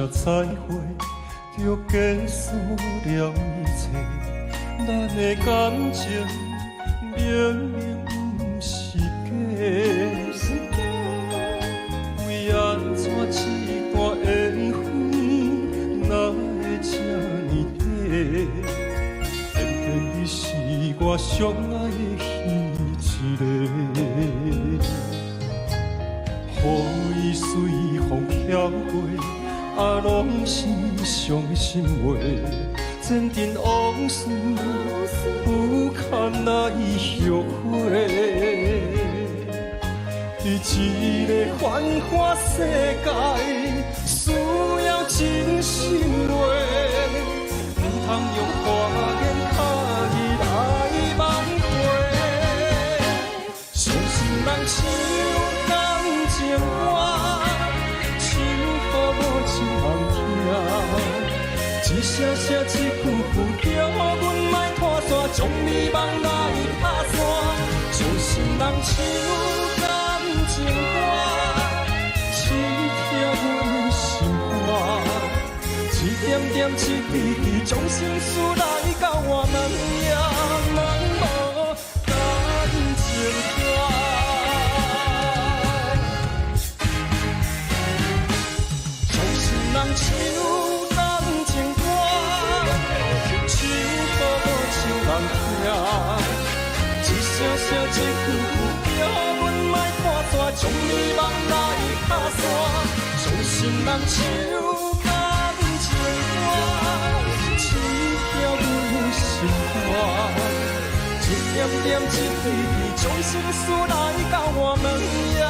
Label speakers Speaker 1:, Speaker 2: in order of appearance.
Speaker 1: 再会，就结束了一切。咱的感情明明不是假，为安怎一段缘分，哪会这呢短？偏偏你是我上爱的彼一个。予伊随风飘过，啊，拢是伤心话。前尘往事，不堪来后悔。一个繁华世界，需要真心话，唔通用花言巧语来挽回。伤心人唱感情歌，唱予无情人听。一声声一句句，叫阮莫拖沙，将美梦来打散。伤心人唱感情歌，痴疼阮心肝。一点点一滴滴，将心事来到我问也问无感情歌。伤心人唱。一声声一句句，叫阮莫看山，将美梦来打散。伤心人唱感情歌，痴疼阮心肝。一点点一滴滴，将心事来到我问也。